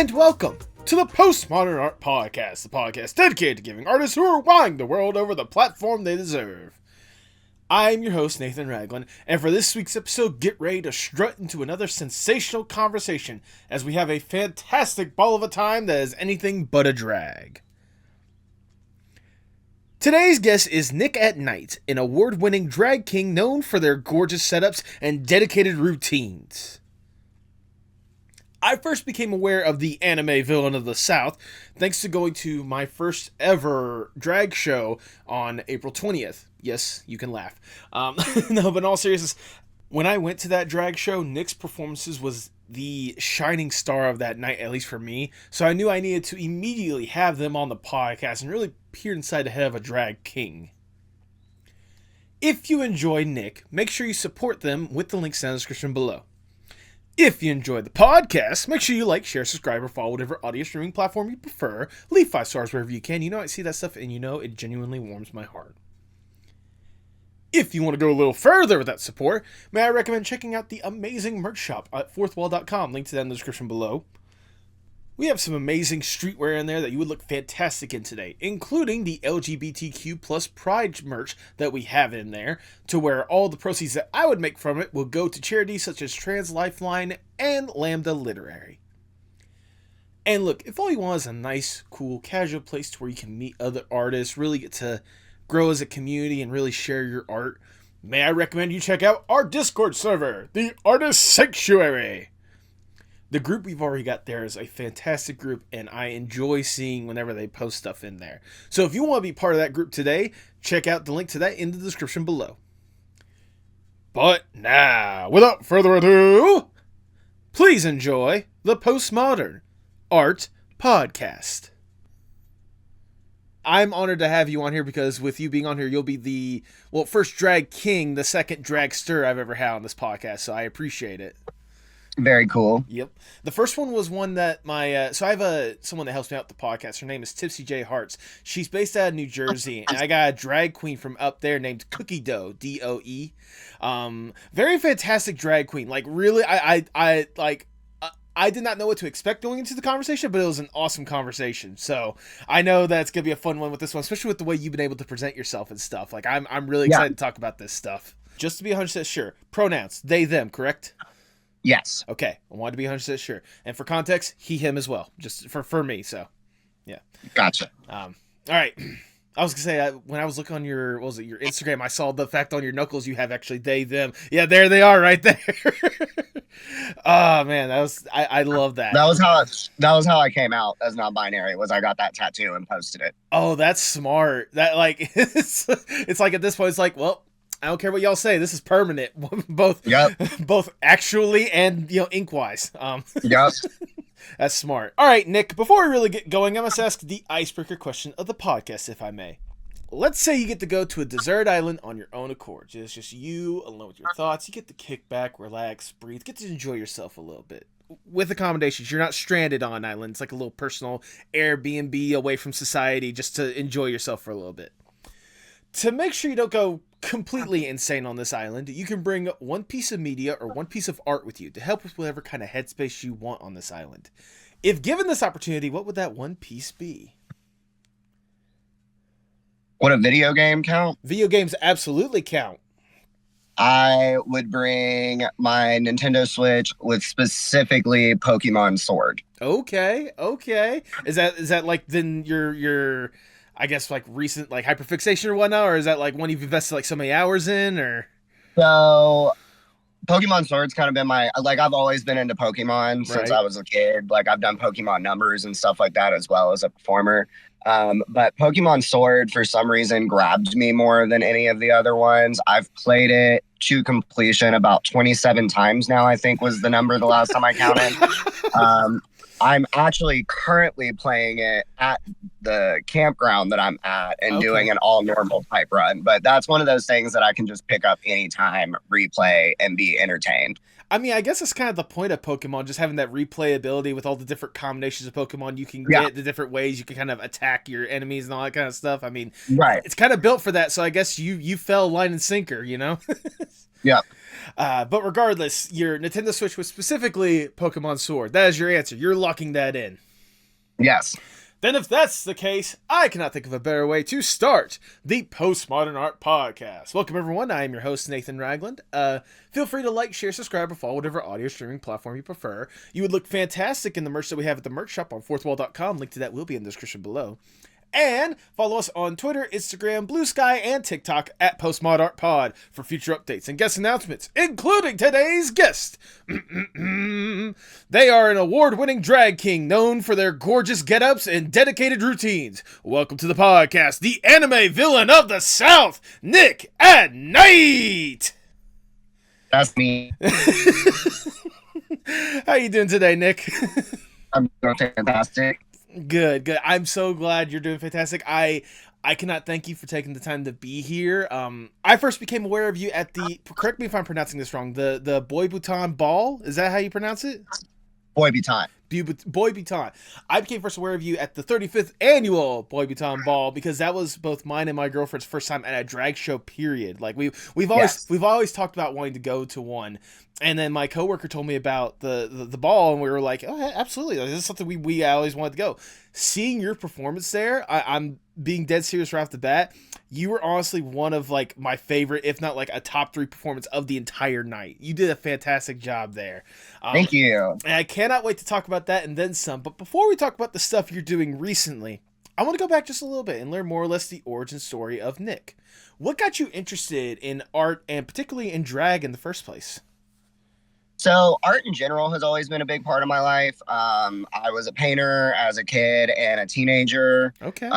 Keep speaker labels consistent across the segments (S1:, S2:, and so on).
S1: And welcome to the Postmodern Art Podcast, the podcast dedicated to giving artists who are wowing the world over the platform they deserve. I'm your host, Nathan Ragland, and for this week's episode, get ready to strut into another sensational conversation as we have a fantastic ball of a time that is anything but a drag. Today's guest is Nik At Nite, an award-winning drag king known for their gorgeous setups and dedicated routines. I first became aware of the anime villain of the South thanks to going to my first ever drag show on April 20th. Yes, you can laugh. No, but in all seriousness, when I went to that drag show, Nik's performances was the shining star of that night, at least for me. So I knew I needed to immediately have them on the podcast and really peer inside the head of a drag king. If you enjoy Nik, make sure you support them with the links in the description below. If you enjoyed the podcast, make sure you like, share, subscribe, or follow whatever audio streaming platform you prefer. Leave 5 stars wherever you can. You know I see that stuff, and you know it genuinely warms my heart. If you want to go a little further with that support, may I recommend checking out the amazing merch shop at fourthwall.com. Link to that in the description below. We have some amazing streetwear in there that you would look fantastic in today, including the LGBTQ plus Pride merch that we have in there, to where all the proceeds that I would make from it will go to charities such as Trans Lifeline and Lambda Literary. And look, if all you want is a nice, cool, casual place to where you can meet other artists, really get to grow as a community and really share your art, may I recommend you check out our Discord server, the Artist Sanctuary. The group we've already got there is a fantastic group, and I enjoy seeing whenever they post stuff in there. So if you want to be part of that group today, check out the link to that in the description below. But now, without further ado, please enjoy the Postmodern Art Podcast. I'm honored to have you on here because with you being on here, you'll be the, first drag king, the second dragster I've ever had on this podcast, so I appreciate it.
S2: Very cool.
S1: Yep. The first one was one that so I have someone that helps me out with the podcast. Her name is TipsyJHearts. She's based out of New Jersey, and I got a drag queen from up there named Cookie Dough, D-O-E. Very fantastic drag queen. Like, really, I did not know what to expect going into the conversation, but it was an awesome conversation. So I know that's gonna be a fun one with this one, especially with the way you've been able to present yourself and stuff. Like, I'm really excited to talk about this stuff. Just to be 100% sure, pronouns they them, correct?
S2: Yes.
S1: Okay, I wanted to be 100% sure. And for context, he, him as well, just for me, so, yeah.
S2: Gotcha.
S1: All right. I was going to say, when I was looking on your Instagram, I saw the fact on your knuckles you have actually they, them. Yeah, there they are right there. Oh, man, I love that.
S2: That was how I came out as non-binary, was I got that tattoo and posted it.
S1: Oh, that's smart. That, like, it's like at this point, it's like, well, I don't care what y'all say. This is permanent, both actually and ink-wise.
S2: Yep.
S1: That's smart. All right, Nik. Before we really get going, I must ask the icebreaker question of the podcast, if I may. Let's say you get to go to a desert island on your own accord. It's just you alone with your thoughts. You get to kick back, relax, breathe, get to enjoy yourself a little bit. With accommodations, you're not stranded on an island. It's like a little personal Airbnb away from society, just to enjoy yourself for a little bit. To make sure you don't go completely insane on this island, you can bring one piece of media or one piece of art with you to help with whatever kind of headspace you want on this island. If given this opportunity, what would that one piece be?
S2: Would a video game count?
S1: Video games absolutely count.
S2: I would bring my Nintendo Switch with specifically Pokemon Sword.
S1: Okay. Is that like then your I guess like recent like hyperfixation or whatnot, or is that like one you've invested like so many hours in, or?
S2: So Pokemon Sword's kind of been I've always been into Pokemon since I was a kid. Like, I've done Pokemon numbers and stuff like that as well as a performer. But Pokemon Sword, for some reason, grabbed me more than any of the other ones. I've played it to completion about 27 times now, I think was the number the last time I counted. I'm actually currently playing it at the campground that I'm at and doing an all normal type run. But that's one of those things that I can just pick up anytime, replay, and be entertained.
S1: I mean, I guess that's kind of the point of Pokemon, just having that replayability with all the different combinations of Pokemon you can get, the different ways you can kind of attack your enemies and all that kind of stuff. I mean, it's kind of built for that, so I guess you fell line and sinker, you know?
S2: Yeah.
S1: But regardless, your Nintendo Switch was specifically Pokemon Sword. That is your answer. You're locking that in.
S2: Yes.
S1: Then if that's the case, I cannot think of a better way to start the Postmodern Art Podcast. Welcome everyone, I am your host Nathan Ragland. Feel free to like, share, subscribe, or follow whatever audio streaming platform you prefer. You would look fantastic in the merch that we have at the merch shop on fourthwall.com. Link to that will be in the description below. And follow us on Twitter, Instagram, Blue Sky, and TikTok at PostmodArtPod for future updates and guest announcements, including today's guest. They are an award-winning drag king known for their gorgeous get-ups and dedicated routines. Welcome to the podcast, the anime villain of the South, Nik At Nite!
S2: That's me.
S1: How you doing today, Nick?
S2: I'm doing fantastic.
S1: Good. I'm so glad you're doing fantastic. I cannot thank you for taking the time to be here. I first became aware of you at the, correct me if I'm pronouncing this wrong, the Boy Bhutan Ball. Is that how you pronounce it?
S2: Boy Bhutan.
S1: Boy Bhutan. I became first aware of you at the 35th annual Boy Bhutan Ball because that was both mine and my girlfriend's first time at a drag show. Period. Like we've always talked about wanting to go to one. And then my coworker told me about the ball, and we were like, "Oh, absolutely! This is something we always wanted to go." Seeing your performance there, I'm being dead serious right off the bat. You were honestly one of like my favorite, if not like a top 3 performance of the entire night. You did a fantastic job there.
S2: Thank you.
S1: And I cannot wait to talk about that and then some. But before we talk about the stuff you're doing recently, I want to go back just a little bit and learn more or less the origin story of Nick. What got you interested in art and particularly in drag in the first place?
S2: So art in general has always been a big part of my life. I was a painter as a kid and a teenager.
S1: Okay.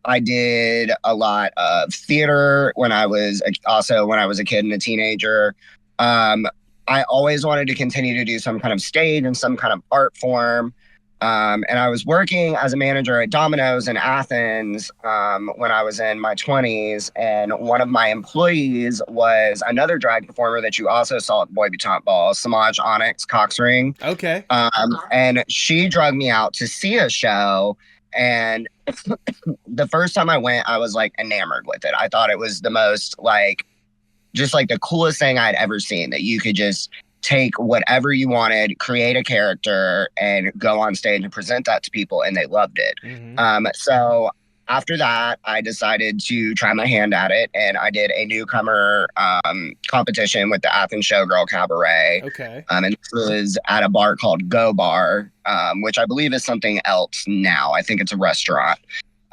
S2: I did a lot of theater when I was a kid and a teenager. I always wanted to continue to do some kind of stage and some kind of art form. And I was working as a manager at Domino's in Athens when I was in my 20s. And one of my employees was another drag performer that you also saw at Boy Bhutan Ball, Samaj Onyx Coxring.
S1: Okay.
S2: And she drugged me out to see a show. And the first time I went, I was like enamored with it. I thought it was the most just like the coolest thing I'd ever seen, that you could just take whatever you wanted, create a character, and go on stage and present that to people, and they loved it. Mm-hmm. So after that, I decided to try my hand at it, and I did a newcomer competition with the Athens Showgirl Cabaret.
S1: Okay.
S2: And this was at a bar called Go Bar, which I believe is something else now. I think it's a restaurant.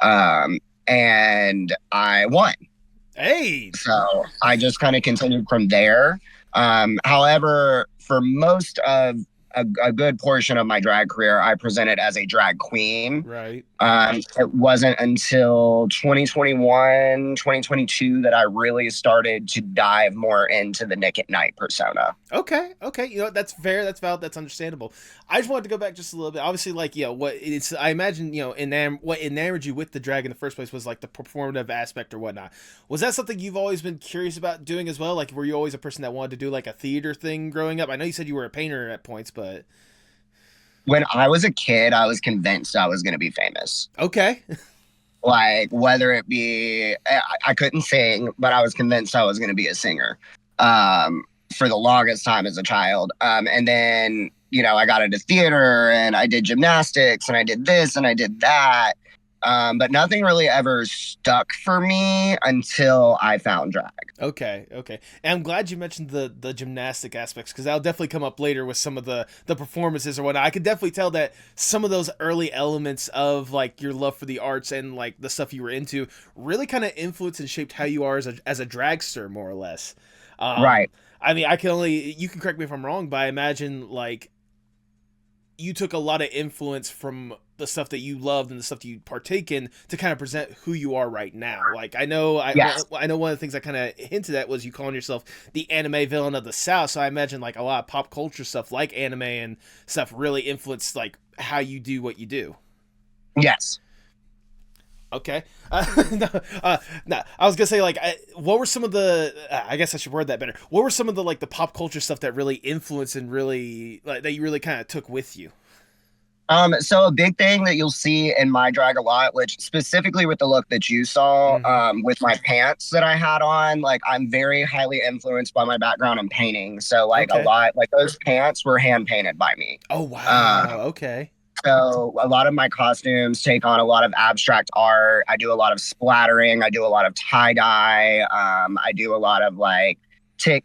S2: And I won.
S1: Hey!
S2: So I just kind of continued from there. However, for most of a good portion of my drag career, I presented as a drag queen.
S1: Right.
S2: It wasn't until 2021, 2022 that I really started to dive more into the Nik At Nite persona.
S1: Okay. You know, that's fair. That's valid. That's understandable. I just wanted to go back just a little bit. Obviously, I imagine, what enamored you with the drag in the first place was like the performative aspect or whatnot. Was that something you've always been curious about doing as well? Like, were you always a person that wanted to do like a theater thing growing up? I know you said you were a painter at points, but
S2: when I was a kid, I was convinced I was going to be famous.
S1: Okay.
S2: Like, whether it be, I couldn't sing, but I was convinced I was going to be a singer for the longest time as a child. And then, I got into theater and I did gymnastics and I did this and I did that. But nothing really ever stuck for me until I found drag.
S1: Okay. And I'm glad you mentioned the gymnastic aspects, because that'll definitely come up later with some of the performances or whatnot. I could definitely tell that some of those early elements of like your love for the arts and like the stuff you were into really kind of influenced and shaped how you are as a dragster, more or less.
S2: Right.
S1: I mean, you can correct me if I'm wrong, but I imagine like you took a lot of influence from the stuff that you loved and the stuff that you partake in to kind of present who you are right now. Like, I know one of the things I kind of hinted at was you calling yourself the anime villain of the South. So I imagine like a lot of pop culture stuff like anime and stuff really influenced like how you do what you do.
S2: Yes.
S1: Okay. No, I was gonna say like, what were some of the? I guess I should word that better. What were some of the like the pop culture stuff that really influenced and really like that you really kind of took with you?
S2: So a big thing that you'll see in my drag a lot, which specifically with the look that you saw, with my pants that I had on, like I'm very highly influenced by my background in painting. So like a
S1: Okay.
S2: lot, like those pants were hand painted by me.
S1: Oh wow. Okay.
S2: So a lot of my costumes take on a lot of abstract art. I do a lot of splattering. I do a lot of tie dye. I do a lot of like tick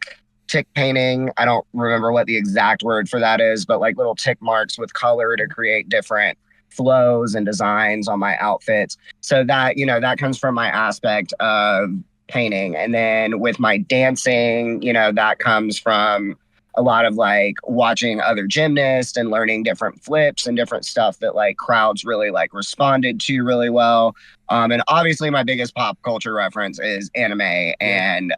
S2: painting. I don't remember what the exact word for that is, but like little tick marks with color to create different flows and designs on my outfits. So that, that comes from my aspect of painting. And then with my dancing, that comes from a lot of like watching other gymnasts and learning different flips and different stuff that like crowds really like responded to really well. And obviously my biggest pop culture reference is anime and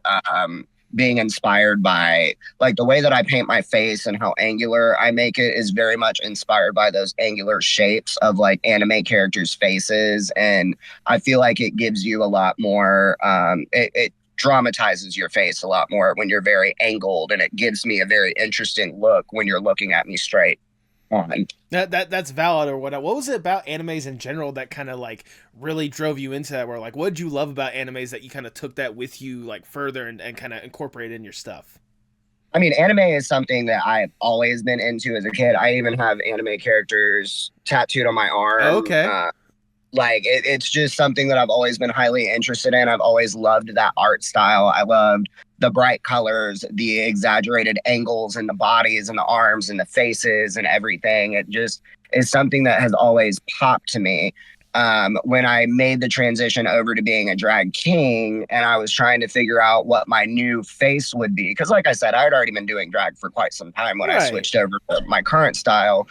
S2: being inspired by like the way that I paint my face and how angular I make it is very much inspired by those angular shapes of like anime characters' faces. And I feel like it gives you a lot more, it dramatizes your face a lot more when you're very angled, and it gives me a very interesting look when you're looking at me straight on.
S1: That's valid. Or what was it about animes in general that kind of like really drove you into that? Where like, what did you love about animes that you kind of took that with you like further and kind of incorporated in your stuff?
S2: I mean, anime is something that I've always been into as a kid. I even have anime characters tattooed on my arm.
S1: Oh, okay.
S2: Like it's just something that I've always been highly interested in. I've always loved that art style. I loved the bright colors, the exaggerated angles and the bodies and the arms and the faces and everything. It just is something that has always popped to me. When I made the transition over to being a drag king and I was trying to figure out what my new face would be, because like I said, I had already been doing drag for quite some time when I switched over to my current style.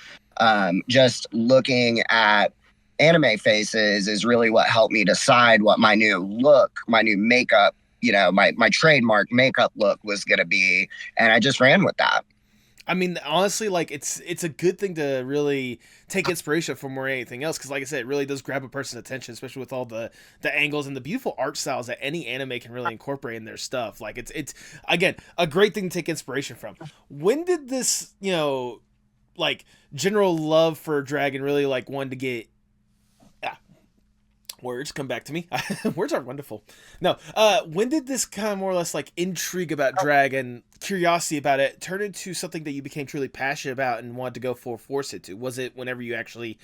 S2: Just looking at anime faces is really what helped me decide what my new look, my new makeup, my trademark makeup look was going to be. And I just ran with that.
S1: I mean, honestly, like it's a good thing to really take inspiration from more than anything else, because like I said, it really does grab a person's attention, especially with all the angles and the beautiful art styles that any anime can really incorporate in their stuff. Like it's again a great thing to take inspiration from. When did this, like general love for drag and really like wanted to get words come back to me. Words are wonderful. No, when did this kind of more or less like intrigue about drag and curiosity about it turn into something that you became truly passionate about and wanted to go full force into? Was it whenever you actually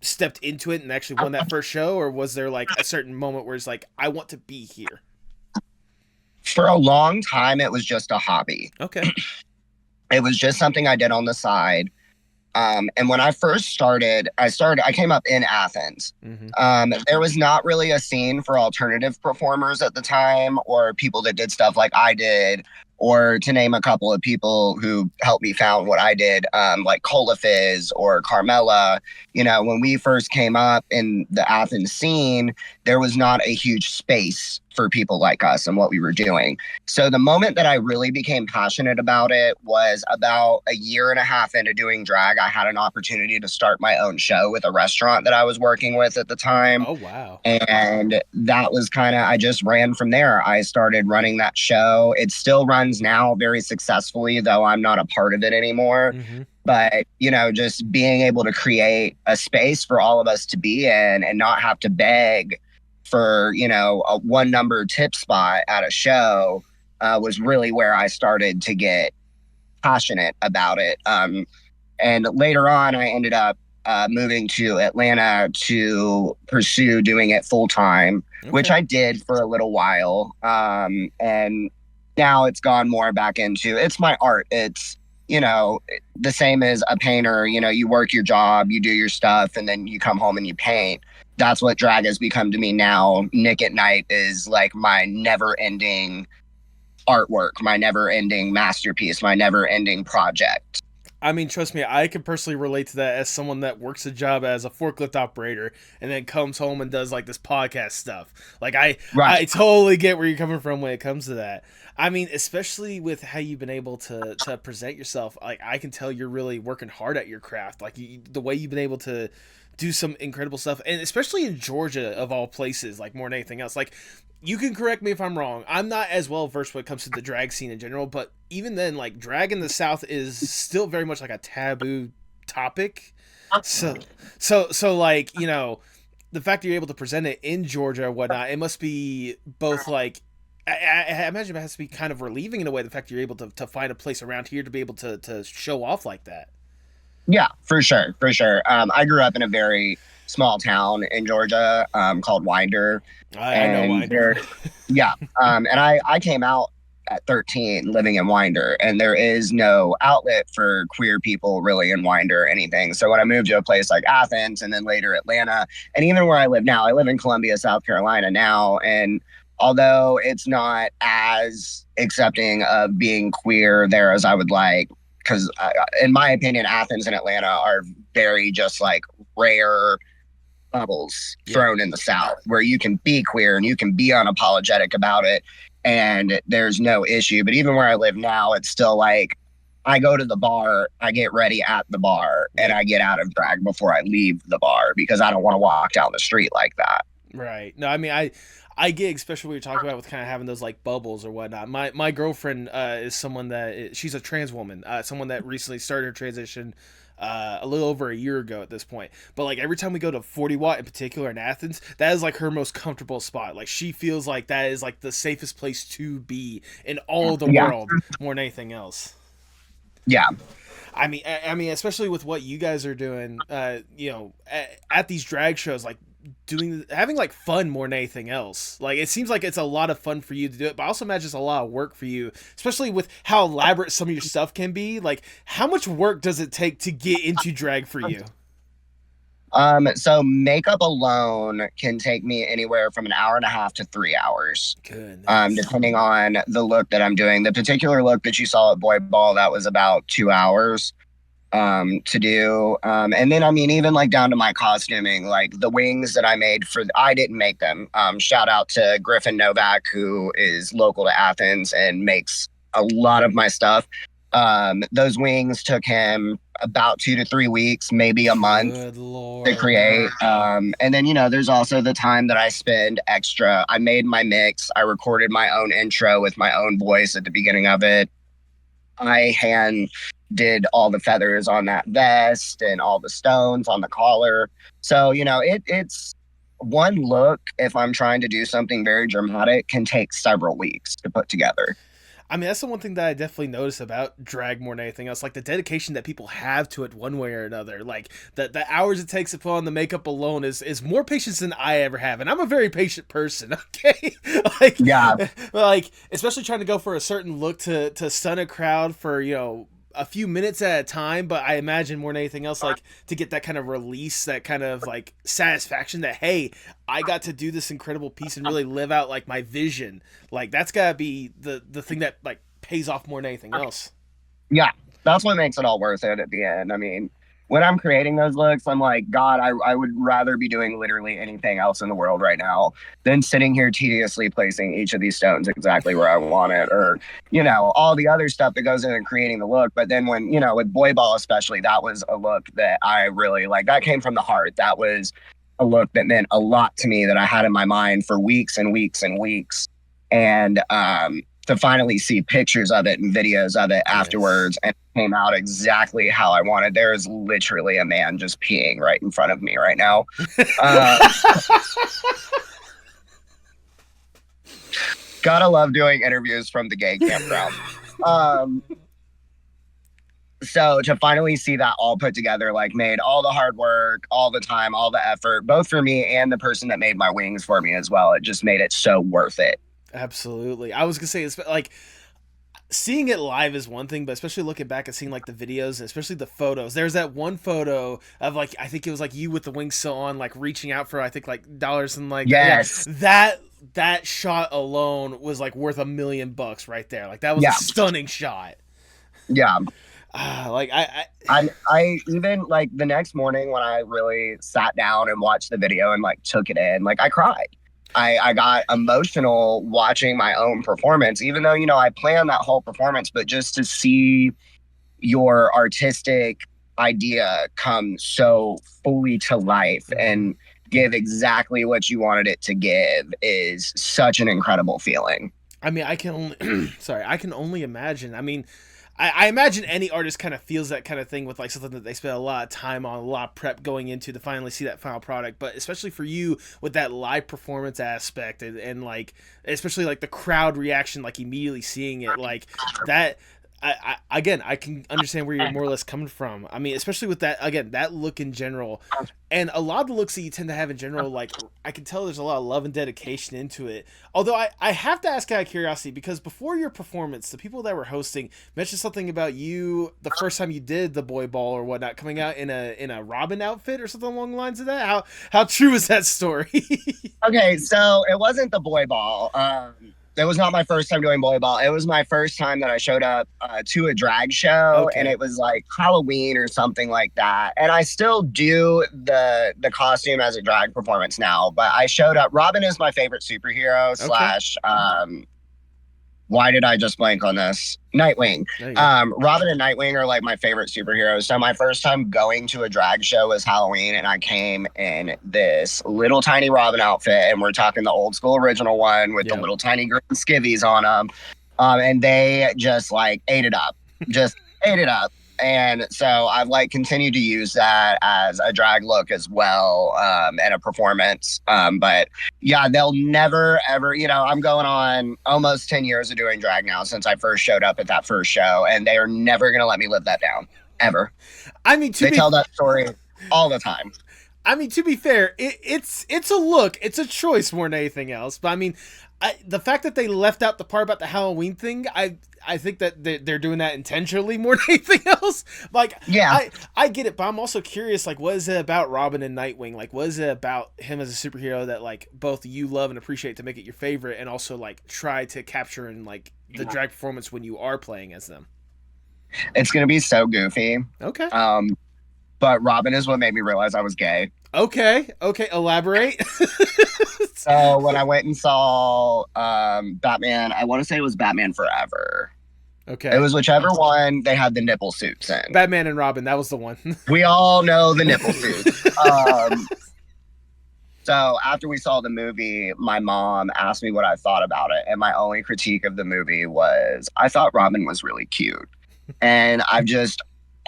S1: stepped into it and actually won that first show, or was there like a certain moment where it's like, I want to be here?
S2: For a long time, it was just a hobby.
S1: Okay.
S2: It was just something I did on the side. And when I first started, I came up in Athens. There was not really a scene for alternative performers at the time, or people that did stuff like I did, or to name a couple of people who helped me found what I did, like Cola Fizz or Carmela. When we first came up in the Athens scene, there was not a huge space for people like us and what we were doing. So the moment that I really became passionate about it was about a year and a half into doing drag. I had an opportunity to start my own show with a restaurant that I was working with at the time.
S1: Oh, wow.
S2: And that was I just ran from there. I started running that show. It still runs now very successfully, though I'm not a part of it anymore. But, just being able to create a space for all of us to be in and not have to beg for, a one number tip spot at a show was really where I started to get passionate about it. And later on, I ended up moving to Atlanta to pursue doing it full time, which I did for a little while. And now it's gone more back into, it's my art. It's, the same as a painter. You work your job, you do your stuff, and then you come home and you paint. That's what drag has become to me now. Nik At Nite is like my never-ending artwork, my never-ending masterpiece, my never-ending project.
S1: I mean, trust me, I can personally relate to that as someone that works a job as a forklift operator and then comes home and does like this podcast stuff. Like I totally get where you're coming from when it comes to that. I mean, especially with how you've been able to present yourself, like I can tell you're really working hard at your craft. Like the way you've been able to do some incredible stuff, and especially in Georgia of all places, like more than anything else. Like, you can correct me if I'm wrong. I'm not as well versed when it comes to the drag scene in general, but even then, like drag in the South is still very much like a taboo topic. So, like, you know, the fact that you're able to present it in Georgia or whatnot, it must be both like, I imagine it has to be kind of relieving in a way, the fact that you're able to find a place around here to be able to show off like that.
S2: Yeah, for sure, for sure. I grew up in a very small town in Georgia, called Winder,
S1: I know
S2: and
S1: Winder.
S2: yeah, and I came out at 13 living in Winder, and there is no outlet for queer people really in Winder or anything. So when I moved to a place like Athens and then later Atlanta, and even where I live now, I live in Columbia, South Carolina now, and although it's not as accepting of being queer there as I would like, because in my opinion, Athens and Atlanta are very just like rare bubbles thrown in the South where you can be queer and you can be unapologetic about it and there's no issue. But even where I live now, it's still like I go to the bar, I get ready at the bar, and I get out of drag before I leave the bar because I don't want to walk down the street like that.
S1: Right. No, I mean, I get, especially what you're talking about with kind of having those like bubbles or whatnot. My girlfriend is someone she's a trans woman, someone that recently started her transition a little over a year ago at this point. But like every time we go to 40 Watt in particular in Athens, that is like her most comfortable spot. Like she feels like that is like the safest place to be in all of the world more than anything else.
S2: Yeah.
S1: I mean, especially with what you guys are doing, you know, at these drag shows, like having like fun more than anything else. Like it seems like it's a lot of fun for you to do it, but I also imagine it's a lot of work for you, especially with how elaborate some of your stuff can be. Like, how much work does it take to get into drag for you?
S2: So makeup alone can take me anywhere from an hour and a half to 3 hours.
S1: Goodness.
S2: Depending on the look that I'm doing. The particular look that you saw at Boy Ball, that was about 2 hours to do. And then I mean, even like down to my costuming, like the wings that I made I didn't make them. Shout out to Griffin Novak, who is local to Athens and makes a lot of my stuff. Those wings took him about 2 to 3 weeks, maybe a month to create. And then, you know, there's also the time that I spend extra. I made my mix. I recorded my own intro with my own voice at the beginning of it. I hand did all the feathers on that vest and all the stones on the collar. So, you know, it's one look, if I'm trying to do something very dramatic, can take several weeks to put together.
S1: I mean, that's the one thing that I definitely notice about drag more than anything else. Like the dedication that people have to it one way or another. Like the hours it takes to put on the makeup alone is more patience than I ever have. And I'm a very patient person, okay? Like,
S2: yeah.
S1: Like, especially trying to go for a certain look to stun a crowd for, you know, a few minutes at a time, but I imagine more than anything else, like to get that kind of release, that kind of like satisfaction that, hey, I got to do this incredible piece and really live out like my vision. Like that's gotta be the thing that like pays off more than anything else.
S2: Yeah, that's what makes it all worth it at the end. I mean, when I'm creating those looks, I'm like, God, I would rather be doing literally anything else in the world right now than sitting here tediously placing each of these stones exactly where I want it, or, you know, all the other stuff that goes into creating the look. But then when, you know, with Boy Ball especially, that was a look that I really like. That came from the heart. That was a look that meant a lot to me that I had in my mind for weeks and weeks and weeks. And to finally see pictures of it and videos of it afterwards, and it came out exactly how I wanted. There is literally a man just peeing right in front of me right now. Gotta love doing interviews from the gay campground. So to finally see that all put together, like made all the hard work, all the time, all the effort, both for me and the person that made my wings for me as well, it just made it so worth it.
S1: Absolutely. I was gonna say, it's like seeing it live is one thing, but especially looking back and seeing like the videos and especially the photos. There's that one photo of like, I think it was like you with the wings sewn on, like reaching out for I think like dollars and like,
S2: yes,
S1: that shot alone was like worth $1 million right there. Like that was a stunning shot.
S2: Yeah.
S1: Like
S2: I even like the next morning when I really sat down and watched the video and like took it in, like I cried. I got emotional watching my own performance, even though, you know, I planned that whole performance, but just to see your artistic idea come so fully to life and give exactly what you wanted it to give is such an incredible feeling.
S1: I mean, I can only, sorry, I can only imagine. I mean, I imagine any artist kind of feels that kind of thing with like something that they spend a lot of time on, a lot of prep going into to finally see that final product. But especially for you with that live performance aspect and like especially like the crowd reaction, like immediately seeing it like that. Again, I can understand where you're more or less coming from. I mean, especially with that, again, that look in general, and a lot of the looks that you tend to have in general, like I can tell there's a lot of love and dedication into it. Although I have to ask out of curiosity because before your performance, the people that were hosting mentioned something about you the first time you did the boy ball or whatnot, coming out in a Robin outfit or something along the lines of that. How true is that story?
S2: Okay, so it wasn't the boy ball. It was not my first time doing boy ball. It was my first time that I showed up to a drag show, and it was like Halloween or something like that. And I still do the costume as a drag performance now, but I showed up. Robin is my favorite superhero slash why did I just blank on this? Nightwing. Robin and Nightwing are like my favorite superheroes. So my first time going to a drag show was Halloween, and I came in this little tiny Robin outfit, and we're talking the old school original one with the little tiny green skivvies on them. And they just like ate it up, just ate it up. And so I've like continued to use that as a drag look as well, and a performance. But yeah, they'll never ever, I'm going on almost 10 years of doing drag now since I first showed up at that first show, and they are never going to let me live that down ever.
S1: I mean,
S2: they tell that story all the time.
S1: I mean, to be fair, it's a look, it's a choice more than anything else. But I mean, the fact that they left out the part about the Halloween thing, I think that they're doing that intentionally more than anything else. Like, yeah, I get it, but I'm also curious, like, what is it about Robin and Nightwing? Like, what is it about him as a superhero that, like, both you love and appreciate to make it your favorite and also, like, try to capture in, like, the drag performance when you are playing as them?
S2: It's going to be so goofy.
S1: Okay.
S2: But Robin is what made me realize I was gay.
S1: Okay, elaborate.
S2: So when I went and saw Batman, I want to say it was Batman Forever.
S1: Okay.
S2: It was whichever one they had the nipple suits in.
S1: Batman and Robin, that was the one.
S2: We all know the nipple suits. So after we saw the movie, my mom asked me what I thought about it. And my only critique of the movie was, I thought Robin was really cute. And I've just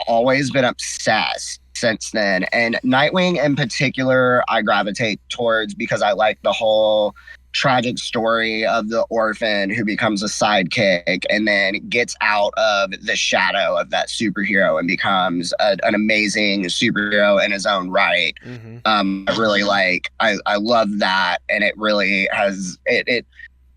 S2: always been obsessed since then. And Nightwing in particular, I gravitate towards because I like the whole tragic story of the orphan who becomes a sidekick and then gets out of the shadow of that superhero and becomes an amazing superhero in his own right. I really I love that, and it really has it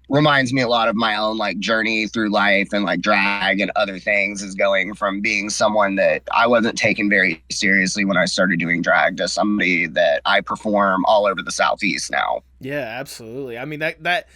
S2: reminds me a lot of my own like journey through life and like drag and other things, is going from being someone that I wasn't taken very seriously when I started doing drag to somebody that I perform all over the Southeast now. Yeah,
S1: absolutely. I mean, that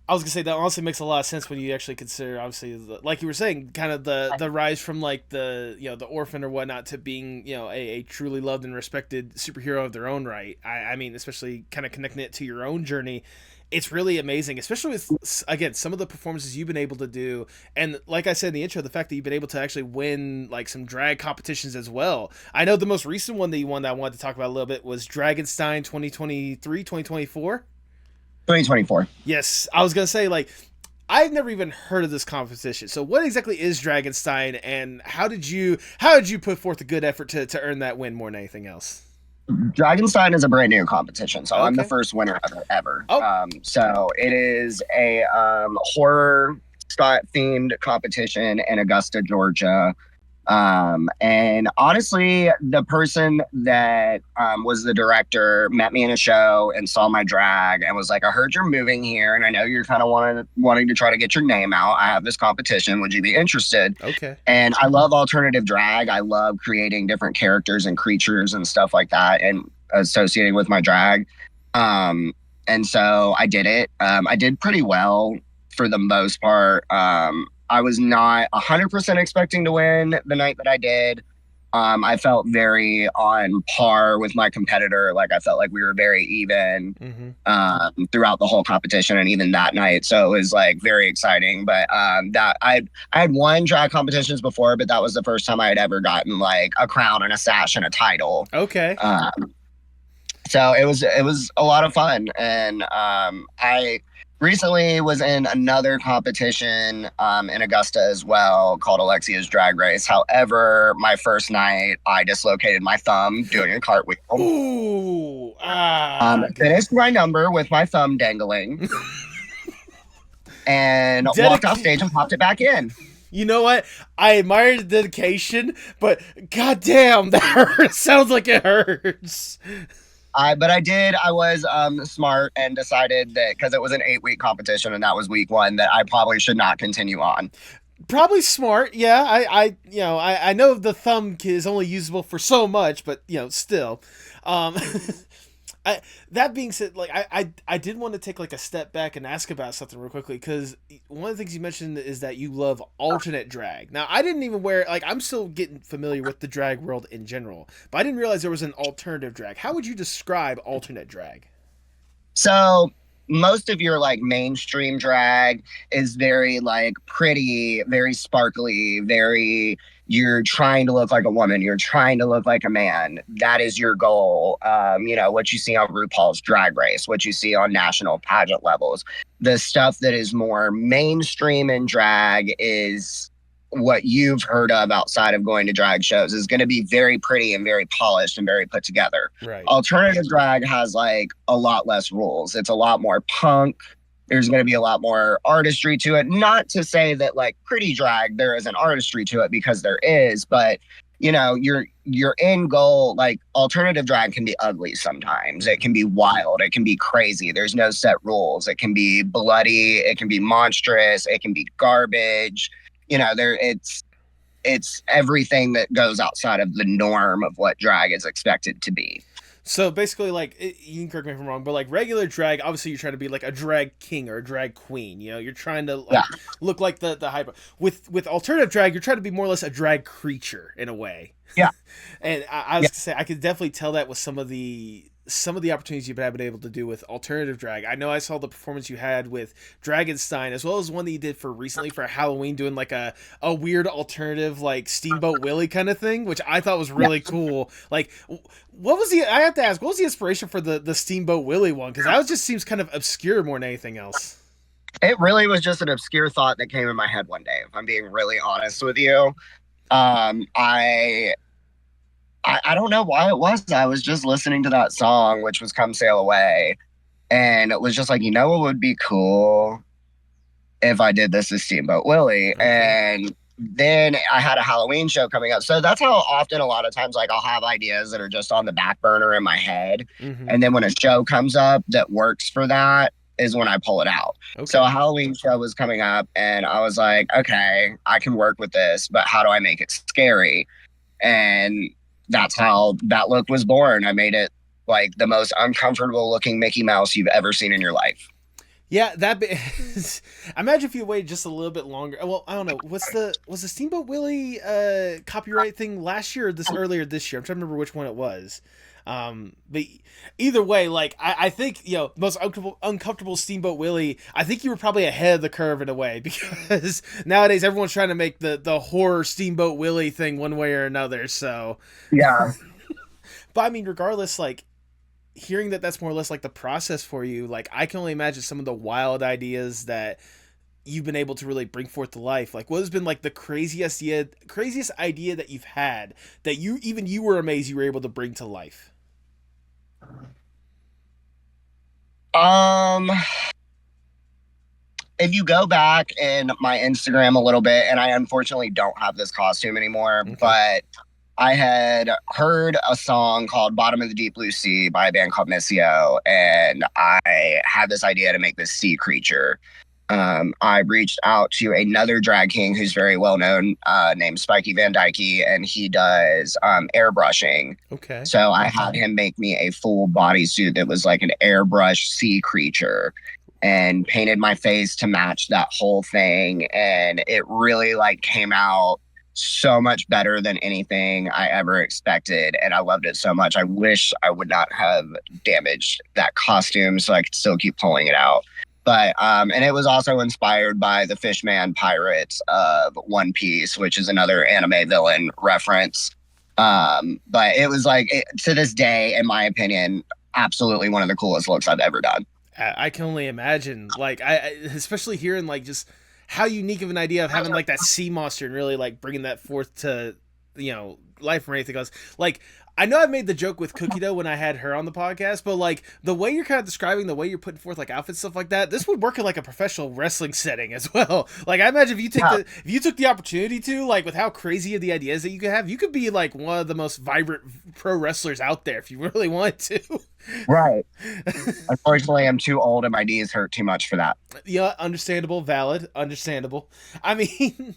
S1: I was gonna say that honestly makes a lot of sense when you actually consider, obviously, like you were saying, kind of the rise from like the the orphan or whatnot to being a truly loved and respected superhero of their own right. I mean, especially kind of connecting it to your own journey. It's really amazing, especially with, again, some of the performances you've been able to do. And like I said in the intro, the fact that you've been able to actually win like some drag competitions as well. I know the most recent one that you won that I wanted to talk about a little bit was Dragenstein 2023, 2024.
S2: 2024.
S1: Yes. I was going to say, like, I've never even heard of this competition. So what exactly is Dragenstein, and how did you put forth a good effort to earn that win more than anything else?
S2: Dragenstein is a brand new competition, so I'm the first winner of it ever. So it is a horror themed competition in Augusta, Georgia. And honestly, the person that was the director met me in a show and saw my drag and was like, I heard you're moving here, and I know you're kind of wanting to try to get your name out. I have this competition. Would you be interested?
S1: Okay.
S2: And I love alternative drag. I love creating different characters and creatures and stuff like that and associating with my drag. And so I did it. I did pretty well for the most part. I was not 100% expecting to win the night that I did. I felt very on par with my competitor. Like, I felt like we were very even throughout the whole competition and even that night. So it was like very exciting. But that I had won drag competitions before, but that was the first time I had ever gotten like a crown and a sash and a title.
S1: Okay.
S2: So it was a lot of fun, and I recently was in another competition in Augusta as well called Alexia's Drag Race. However, my first night, I dislocated my thumb doing a cartwheel.
S1: Ooh,
S2: Finished my number with my thumb dangling and walked off stage and popped it back in.
S1: You know what? I admire the dedication, but goddamn, that hurts. Sounds like it hurts.
S2: But I was smart and decided that because it was an 8-week competition and that was week 1, that I probably should not continue on.
S1: Probably smart, yeah. I know the thumb is only usable for so much, but still. That being said, like I did want to take like a step back and ask about something real quickly, because one of the things you mentioned is that you love alternate drag. Now, I didn't even I'm still getting familiar with the drag world in general, but I didn't realize there was an alternative drag. How would you describe alternate drag?
S2: So most of your like mainstream drag is very like pretty, very sparkly, very, you're trying to look like a woman, you're trying to look like a man. That is your goal. What you see on RuPaul's Drag Race, what you see on national pageant levels. The stuff that is more mainstream in drag is what you've heard of outside of going to drag shows, is going to be very pretty and very polished and very put together.
S1: Right.
S2: Alternative drag has like a lot less rules. It's a lot more punk. There's going to be a lot more artistry to it. Not to say that like pretty drag, there is an artistry to it, because there is, but your end goal, like alternative drag can be ugly sometimes. It can be wild. It can be crazy. There's no set rules. It can be bloody. It can be monstrous. It can be garbage. It's everything that goes outside of the norm of what drag is expected to be.
S1: So basically, like, you can correct me if I'm wrong, but like regular drag, obviously you're trying to be like a drag king or a drag queen. You're trying to look like the hype. With alternative drag, you're trying to be more or less a drag creature in a way.
S2: Yeah.
S1: And I was gonna say, I could definitely tell that with some of the opportunities you've been able to do with alternative drag. I know I saw the performance you had with Dragenstein, as well as one that you did for recently for Halloween, doing like a weird alternative like Steamboat Willie kind of thing, which I thought was really cool. Like, I have to ask, what was the inspiration for the Steamboat Willie one? Because that just seems kind of obscure more than anything else.
S2: It really was just an obscure thought that came in my head one day, if I'm being really honest with you. I don't know why it was. I was just listening to that song, which was Come Sail Away. And it was just like, what would be cool if I did this as Steamboat Willie? Okay. And then I had a Halloween show coming up. So that's how often a lot of times, like, I'll have ideas that are just on the back burner in my head. Mm-hmm. And then when a show comes up that works for that is when I pull it out. Okay. So a Halloween show was coming up and I was like, okay, I can work with this, but how do I make it scary? And that's how that look was born. I made it like the most uncomfortable looking Mickey Mouse you've ever seen in your life.
S1: Yeah, I imagine if you waited just a little bit longer. Well, I don't know. Was the Steamboat Willie copyright thing last year or earlier this year? I'm trying to remember which one it was. But either way, like I think most uncomfortable Steamboat Willie. I think you were probably ahead of the curve in a way, because nowadays everyone's trying to make the horror Steamboat Willie thing one way or another. So
S2: yeah,
S1: but I mean, regardless, like hearing that's more or less like the process for you. Like I can only imagine some of the wild ideas that you've been able to really bring forth to life. Like what has been like the craziest idea that you've had that you were amazed you were able to bring to life?
S2: If you go back in my Instagram a little bit, and I unfortunately don't have this costume anymore, okay, but I had heard a song called Bottom of the Deep Blue Sea by a band called Missio, and I had this idea to make this sea creature. I reached out to another drag king who's very well known, named Spiky Van Dyke, and he does airbrushing.
S1: Okay.
S2: So I had him make me a full bodysuit that was like an airbrush sea creature, and painted my face to match that whole thing. And it really like came out so much better than anything I ever expected. And I loved it so much. I wish I would not have damaged that costume so I could still keep pulling it out. But, and it was also inspired by the Fishman pirates of One Piece, which is another anime villain reference. But it was like, to this day, in my opinion, absolutely one of the coolest looks I've ever done.
S1: I can only imagine. Like especially hearing like just how unique of an idea of having like that sea monster and really like bringing that forth to life or anything else. Like I know I made the joke with Cookie Dough when I had her on the podcast, but like the way you're kind of describing the way you're putting forth like outfits stuff like that, this would work in like a professional wrestling setting as well. Like I imagine if you took the opportunity to like with how crazy of the ideas that you could have, you could be like one of the most vibrant pro wrestlers out there if you really wanted to.
S2: Right. Unfortunately, I'm too old and my knees hurt too much for that.
S1: Yeah, understandable, valid, understandable. I mean,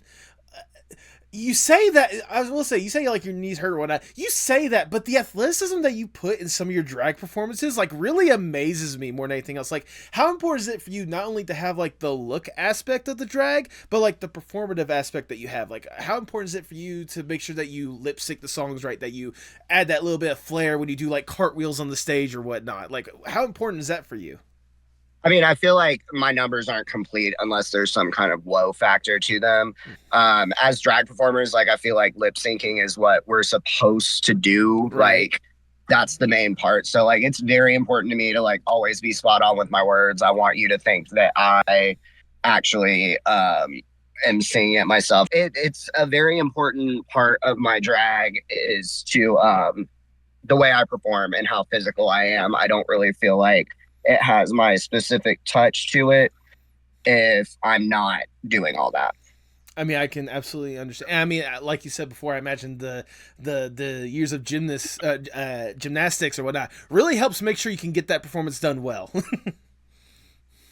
S1: you say that I will say you say like your knees hurt or whatnot. You say that, but the athleticism that you put in some of your drag performances like really amazes me more than anything else. Like, how important is it for you not only to have like the look aspect of the drag, but like the performative aspect that you have? Like, how important is it for you to make sure that you lip sync the songs right, that you add that little bit of flair when you do like cartwheels on the stage or whatnot? Like, how important is that for you?
S2: I mean, I feel like my numbers aren't complete unless there's some kind of woe factor to them. As drag performers, like I feel like lip syncing is what we're supposed to do.
S1: Right.
S2: Like that's the main part. So like it's very important to me to like always be spot on with my words. I want you to think that I actually am singing it myself. It's a very important part of my drag is to the way I perform and how physical I am. I don't really feel like it has my specific touch to it if I'm not doing all that.
S1: I mean, I can absolutely understand. I mean, like you said before, I imagine the years of gymnastics or whatnot really helps make sure you can get that performance done well.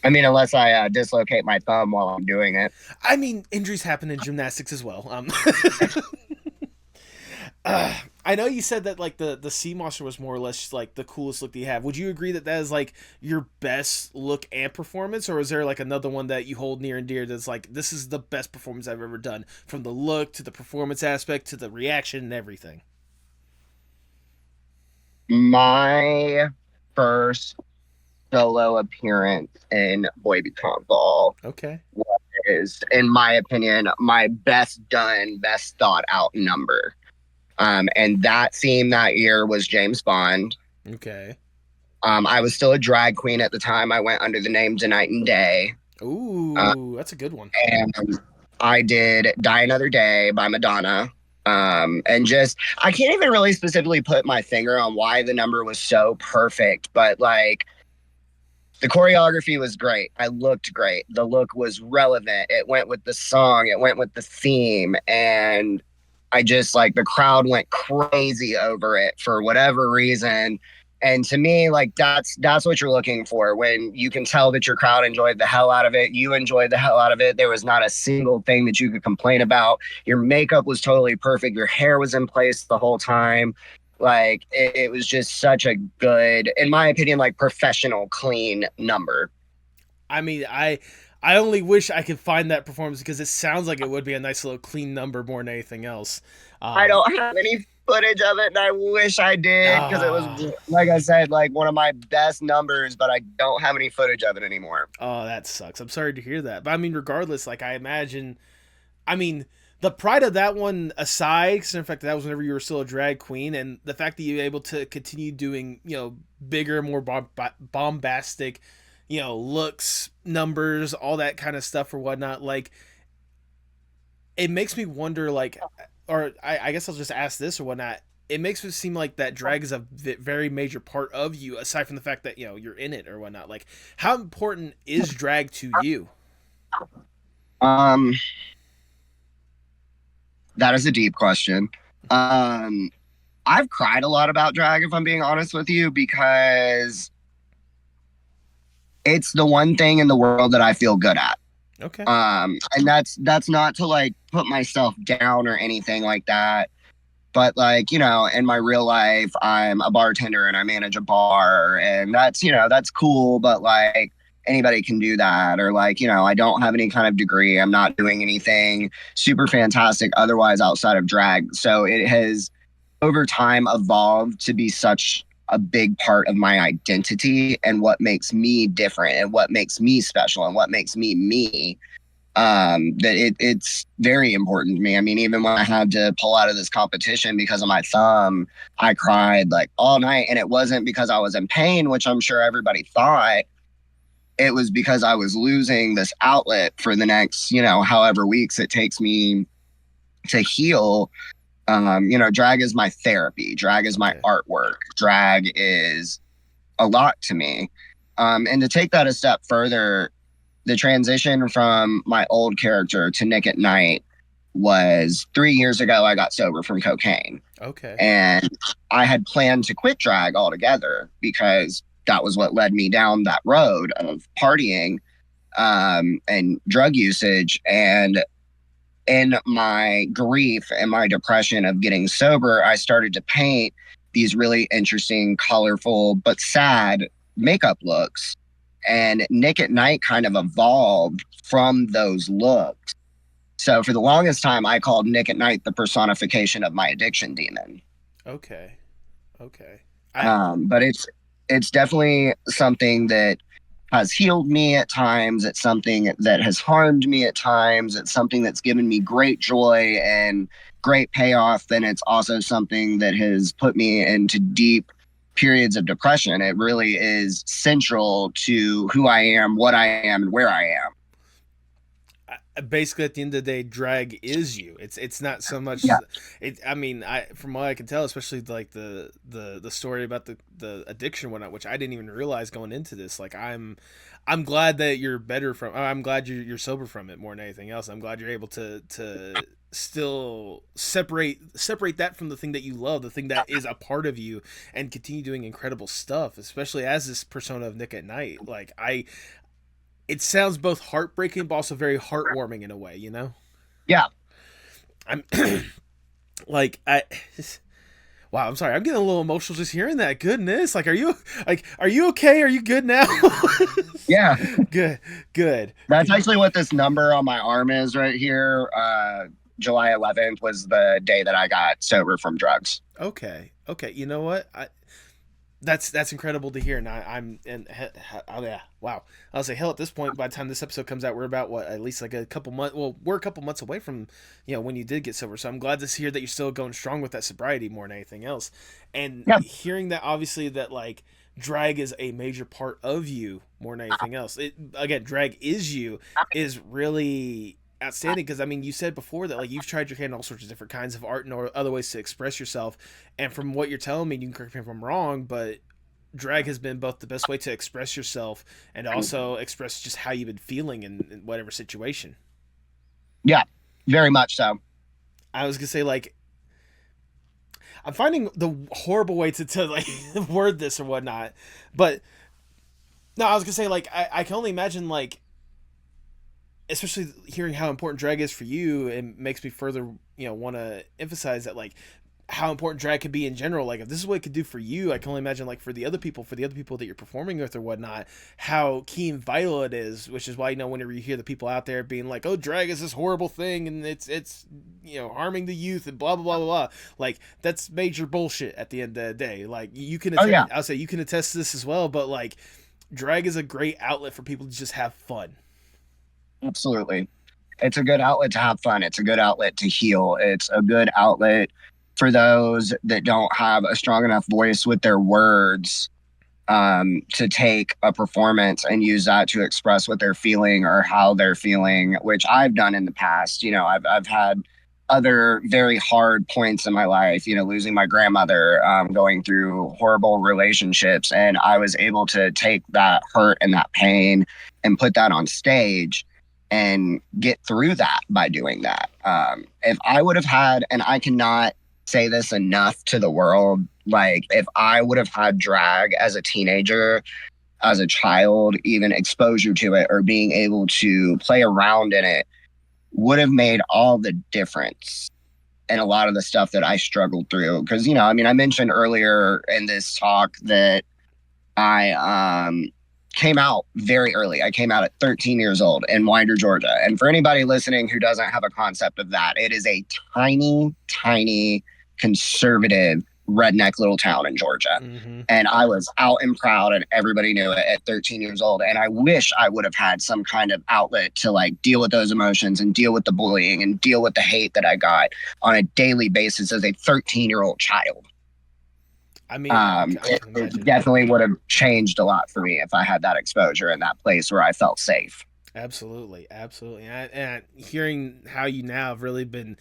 S2: I mean, unless I dislocate my thumb while I'm doing it.
S1: I mean, injuries happen in gymnastics as well. I know you said that like the sea monster was more or less like the coolest look that you have. Would you agree that that is like your best look and performance, or is there like another one that you hold near and dear that's like this is the best performance I've ever done, from the look to the performance aspect to the reaction and everything?
S2: My first solo appearance in Boy Become Ball
S1: Okay.
S2: is, in my opinion, my best done, best thought out number. And that theme that year was James Bond.
S1: Okay.
S2: I was still a drag queen at the time. I went under the name Tonight and Day.
S1: Ooh, that's a good one.
S2: And I did Die Another Day by Madonna. And just, I can't even really specifically put my finger on why the number was so perfect, but like the choreography was great. I looked great. The look was relevant. It went with the song, it went with the theme. And I just like the crowd went crazy over it for whatever reason. And to me, like that's what you're looking for when you can tell that your crowd enjoyed the hell out of it. You enjoyed the hell out of it. There was not a single thing that you could complain about. Your makeup was totally perfect. Your hair was in place the whole time. Like it was just such a good, in my opinion, like professional, clean number.
S1: I mean, I only wish I could find that performance because it sounds like it would be a nice little clean number more than anything else.
S2: I don't have any footage of it, and I wish I did because it was, like I said, like one of my best numbers, but I don't have any footage of it anymore.
S1: Oh, that sucks. I'm sorry to hear that. But I mean, regardless, like I imagine, I mean, the pride of that one aside, because in fact that was whenever you were still a drag queen, and the fact that you were able to continue doing, bigger, more bombastic, looks, numbers, all that kind of stuff or whatnot, like it makes me wonder, like, or I guess I'll just ask this or whatnot. It makes it seem like that drag is a very major part of you, aside from the fact that you're in it or whatnot. Like, how important is drag to you?
S2: That is a deep question. I've cried a lot about drag, if I'm being honest with you, because it's the one thing in the world that I feel good at.
S1: Okay.
S2: And that's not to like put myself down or anything like that. But like, in my real life, I'm a bartender and I manage a bar, and that's cool. But like anybody can do that. Or like, I don't have any kind of degree. I'm not doing anything super fantastic otherwise outside of drag. So it has over time evolved to be such a big part of my identity and what makes me different and what makes me special and what makes me me. That it's very important to me. I mean, even when I had to pull out of this competition because of my thumb, I cried like all night, and it wasn't because I was in pain, which I'm sure everybody thought. it was because I was losing this outlet for the next, however weeks it takes me to heal. Drag is my therapy. Drag is my artwork. Drag is a lot to me. And to take that a step further, the transition from my old character to Nik At Nite was 3 years ago. I got sober from cocaine.
S1: Okay.
S2: And I had planned to quit drag altogether because that was what led me down that road of partying and drug usage. And in my grief and my depression of getting sober, I started to paint these really interesting, colorful, but sad makeup looks. And Nik At Nite kind of evolved from those looks. So for the longest time, I called Nik At Nite the personification of my addiction demon.
S1: Okay.
S2: But it's definitely something that has healed me at times. It's something that has harmed me at times. It's something that's given me great joy and great payoff. And it's also something that has put me into deep periods of depression. It really is central to who I am, what I am, and where I am.
S1: Basically, at the end of the day, drag is you. It's not so much.
S2: Yeah.
S1: From what I can tell, especially like the story about the addiction and whatnot, which I didn't even realize going into this. Like I'm glad that you're better from. I'm glad you're sober from it more than anything else. I'm glad you're able to still separate that from the thing that you love, the thing that is a part of you, and continue doing incredible stuff. Especially as this persona of Nik At Nite. Like it sounds both heartbreaking but also very heartwarming in a way, you know?
S2: Yeah.
S1: I'm like wow, I'm sorry. I'm getting a little emotional just hearing that. Goodness. Are you okay? Are you good now?
S2: Yeah.
S1: Good.
S2: That's actually what this number on my arm is right here. July 11th was the day that I got sober from drugs.
S1: Okay. You know what? That's incredible to hear, and yeah, wow. I'll say, hell, at this point, by the time this episode comes out, we're about at least like a couple months. Well, we're a couple months away from when you did get sober. So I'm glad to hear that you're still going strong with that sobriety more than anything else. And hearing that, obviously, that like drag is a major part of you more than anything else. Drag is you is really outstanding, because you said before that like you've tried your hand in all sorts of different kinds of art and or other ways to express yourself, and from what you're telling me, you can correct me if I'm wrong, but drag has been both the best way to express yourself and also express just how you've been feeling in whatever situation.
S2: Yeah, very much so.
S1: I was gonna say, like, I'm finding the horrible way to like word this or whatnot, but no, I was gonna say, like, I can only imagine, like, especially hearing how important drag is for you, it makes me further, want to emphasize that, like, how important drag could be in general. Like, if this is what it could do for you, I can only imagine, like, for the other people that you're performing with or whatnot, how key and vital it is. Which is why, whenever you hear the people out there being like, "Oh, drag is this horrible thing and it's harming the youth and blah blah blah blah blah," like, that's major bullshit at the end of the day. Like, you can attest, I'll say you can attest to this as well, but like, drag is a great outlet for people to just have fun.
S2: Absolutely. It's a good outlet to have fun. It's a good outlet to heal. It's a good outlet for those that don't have a strong enough voice with their words to take a performance and use that to express what they're feeling or how they're feeling, which I've done in the past. I've had other very hard points in my life, losing my grandmother, going through horrible relationships. And I was able to take that hurt and that pain and put that on stage and get through that by doing that. If I would have had, and I cannot say this enough to the world, like, if I would have had drag as a teenager, as a child, even exposure to it or being able to play around in it would have made all the difference in a lot of the stuff that I struggled through. Because, I mentioned earlier in this talk that I came out very early. I came out at 13 years old in Winder, Georgia. And for anybody listening who doesn't have a concept of that, it is a tiny, tiny, conservative, redneck little town in Georgia. Mm-hmm. And I was out and proud, and everybody knew it at 13 years old. And I wish I would have had some kind of outlet to like deal with those emotions and deal with the bullying and deal with the hate that I got on a daily basis as a 13-year-old child.
S1: I mean, I
S2: It,
S1: can
S2: it
S1: imagine.
S2: definitely would have changed a lot for me if I had that exposure in that place where I felt safe.
S1: Absolutely, absolutely. And hearing how you now have really been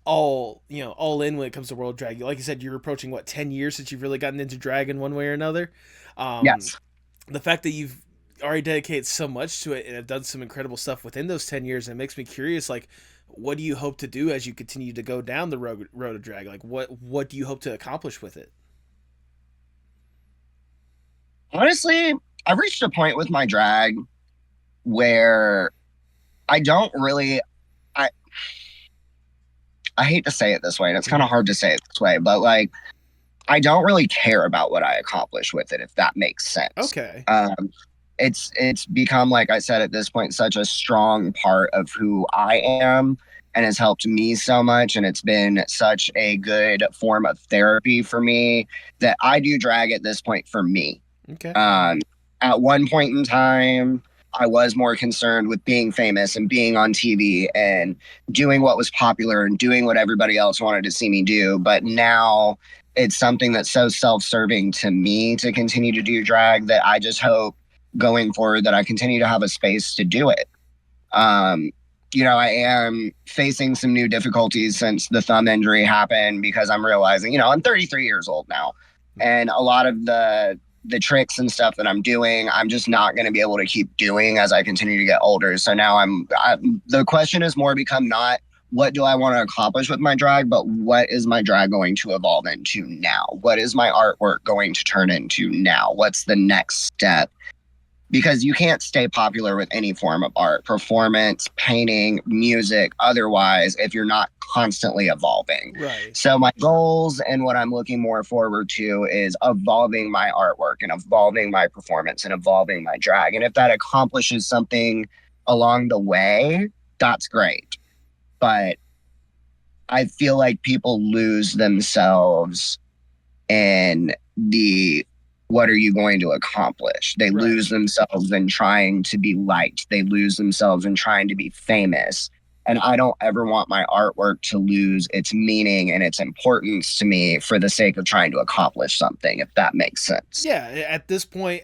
S1: all all in when it comes to world drag. Like you said, you're approaching what 10 years since you've really gotten into drag in one way or another. Um,
S2: Yes.
S1: the fact that you've already dedicated so much to it and have done some incredible stuff within those 10 years, it makes me curious. Like, what do you hope to do as you continue to go down the road of drag? Like, what do you hope to accomplish with it?
S2: Honestly, I've reached a point with my drag where I don't really I I hate to say it this way, and it's kind
S1: Mm-hmm.
S2: of hard to say it this way, but like I don't really care about what I accomplish with it, if that makes sense.
S1: Okay.
S2: It's become, like I said, at this point, such a strong part of who I am, and has helped me so much, and it's been such a good form of therapy for me that I do drag at this point for me.
S1: Okay.
S2: Um, at one point in time, I was more concerned with being famous and being on TV and doing what was popular and doing what everybody else wanted to see me do. But now it's something that's so self-serving to me to continue to do drag that I just hope going forward that I continue to have a space to do it. Um, I am facing some new difficulties since the thumb injury happened because I'm realizing, I'm 33 years old now, and a lot of the tricks and stuff that I'm doing, I'm just not going to be able to keep doing as I continue to get older. So now the question has more become not what do I want to accomplish with my drag, but what is my drag going to evolve into now? What is my artwork going to turn into now? What's the next step? Because you can't stay popular with any form of art, performance, painting, music, otherwise, if you're not constantly evolving.
S1: Right.
S2: So my goals and what I'm looking more forward to is evolving my artwork and evolving my performance and evolving my drag. And if that accomplishes something along the way, that's great. But I feel like people lose themselves in the what are you going to accomplish? They
S1: Right.
S2: lose themselves in trying to be liked. They lose themselves in trying to be famous. And I don't ever want my artwork to lose its meaning and its importance to me for the sake of trying to accomplish something, if that makes sense.
S1: Yeah, at this point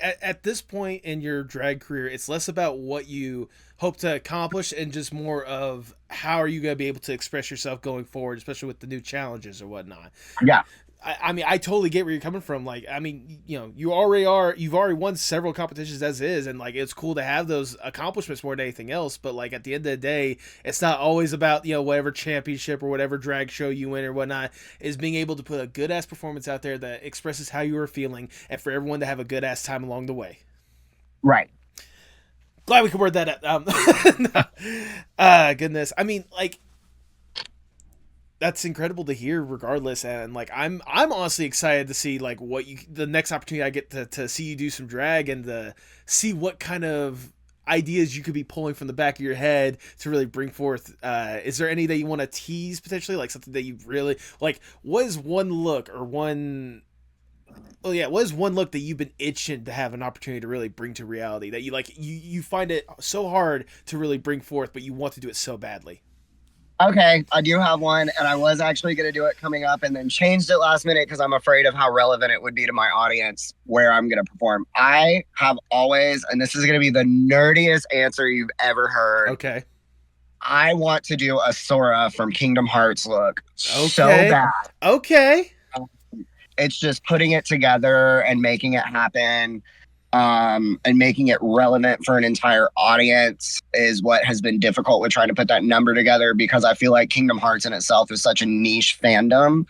S1: in your drag career, it's less about what you hope to accomplish and just more of how are you going to be able to express yourself going forward, especially with the new challenges or whatnot.
S2: Yeah.
S1: I mean, I totally get where you're coming from. Like, I mean, you've already won several competitions as is, and like, it's cool to have those accomplishments more than anything else. But like, at the end of the day, it's not always about whatever championship or whatever drag show you win or whatnot. Is being able to put a good ass performance out there that expresses how you are feeling, and for everyone to have a good ass time along the way.
S2: Right.
S1: Glad we could word that up. Goodness, I mean, like, that's incredible to hear regardless, and like I'm honestly excited to see like the next opportunity I get to see you do some drag and to see what kind of ideas you could be pulling from the back of your head to really bring forth. Is there any that you want to tease potentially, like something that you really like? What is one look or one Oh yeah, what is one look that you've been itching to have an opportunity to really bring to reality that you find it so hard to really bring forth, but you want to do it so badly?
S2: Okay, I do have one, and I was actually going to do it coming up and then changed it last minute because I'm afraid of how relevant it would be to my audience where I'm going to perform. I have always, and this is going to be the nerdiest answer you've ever heard.
S1: Okay.
S2: I want to do a Sora from Kingdom Hearts look so
S1: Okay.
S2: bad.
S1: Okay.
S2: It's just putting it together and making it happen, and making it relevant for an entire audience is what has been difficult with trying to put that number together, because I feel like Kingdom Hearts in itself is such a niche fandom.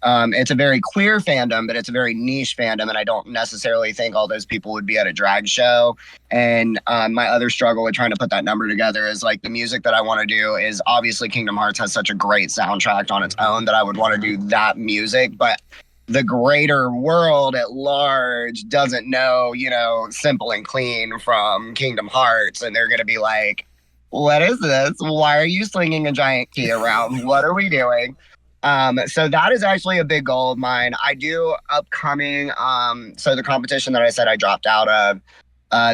S2: It's a very queer fandom, but it's a very niche fandom, and I don't necessarily think all those people would be at a drag show. And my other struggle with trying to put that number together is like the music that I want to do is obviously Kingdom Hearts has such a great soundtrack on its own that I would want to do that music, but the greater world at large doesn't know, Simple and Clean from Kingdom Hearts, and they're going to be like, what is this? Why are you slinging a giant key around? What are we doing? So that is actually a big goal of mine. I do upcoming, so the competition that I said I dropped out of,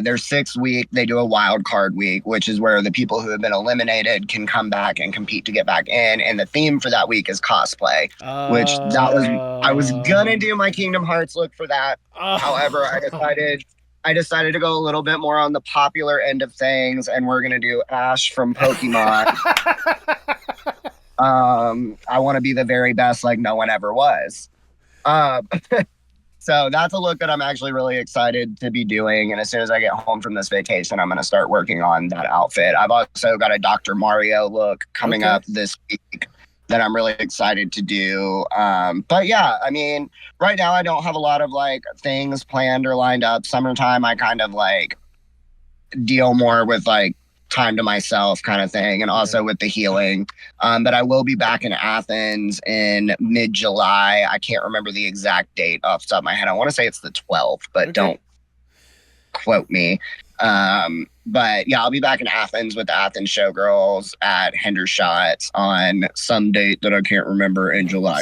S2: Their 6th week, they do a wild card week, which is where the people who have been eliminated can come back and compete to get back in. And the theme for that week is cosplay, which I was gonna do my Kingdom Hearts look for that. However, I decided to go a little bit more on the popular end of things, and we're gonna do Ash from Pokemon. I want to be the very best, like no one ever was. Um, So that's a look that I'm actually really excited to be doing. And as soon as I get home from this vacation, I'm going to start working on that outfit. I've also got a Dr. Mario look coming up this week that I'm really excited to do. But yeah, I mean, right now I don't have a lot of like things planned or lined up. Summertime, I kind of like deal more with like time to myself kind of thing, and also with the healing. But I will be back in Athens in mid-July. I can't remember the exact date off the top of my head. I want to say it's the 12th, but don't quote me. But yeah, I'll be back in Athens with the Athens Showgirls at Hendershot on some date that I can't remember in July.